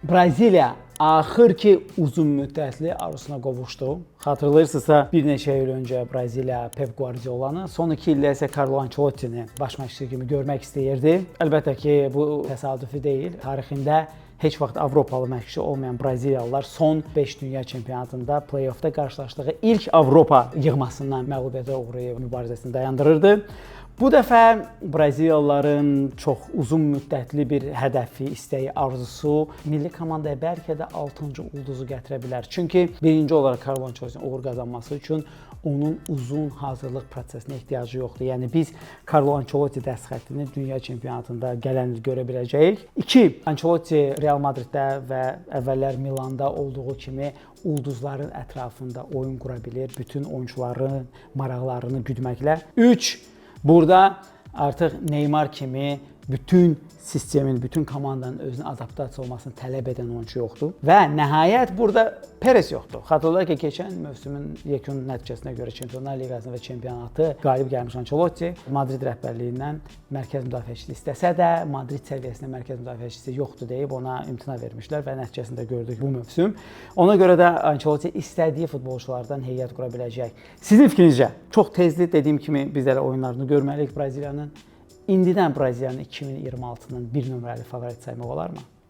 Braziliya axır ki uzun müddətli arzusuna qovuşdu. Xatırlayırsınızsa bir neçə il öncə Braziliya Pep Guardiolanı, son 2 ildə isə Carlo Ancelottini baş məşqçi kimi görmək istəyirdi. Əlbəttə ki, bu təsadüfi deyil. Tarixində heç vaxt Avropalı məşqçi olmayan Braziliyalılar son 5 dünya çempionatında play-offda qarşılaşdığı ilk Avropa yığmasından məğlubiyyətə uğrayıb mübarizəsini dayandırırdı. Bu dəfə Braziliyalıların çox uzun müddətli bir hədəfi, istəyi, arzusu milli komandaya bəlkə də 6-cı ulduzu gətirə bilər. Çünki birinci olaraq Carlo Ancelotti'nin uğur qazanması üçün onun uzun hazırlıq prosesinə ehtiyacı yoxdur. Yəni biz Carlo Ancelotti dəstxəttini dünya çempionatında gələn il görə biləcəyik. 2. Ancelotti Real Madriddə və əvvəllər Milanda olduğu kimi ulduzların ətrafında oyun qura bilir, bütün oyunçuların maraqlarını güdməklə. 3. Burada artıq Neymar kimi bütün sistemin, bütün komandanın özünə adaptasiya olmasını tələb edən oyunçu yoxdur. Və nəhayət burada Perez yoxdur. Xatırlayaq ki, keçən mövsümün yekun nəticəsinə görə Çempionlar Liqasını və çempionatı qalib gəlmiş Ancelotti Madrid rəhbərliyindən mərkəz müdafiəçisi istəsə də Madrid səviyyəsində mərkəz müdafiəçisi yoxdur deyib ona imtina vermişlər və nəticəsində gördük bu mövsüm. Ona görə də Ancelotti istədiyi futbolçulardan heyət qura biləcək. Sizin fikrinizcə çox tezli dediyim kimi bizlərə oyunlarını görməliyik Braziliyanın. İndidən Braziliyanın 2026-nın bir nömrəli favorit saymaq olarmı?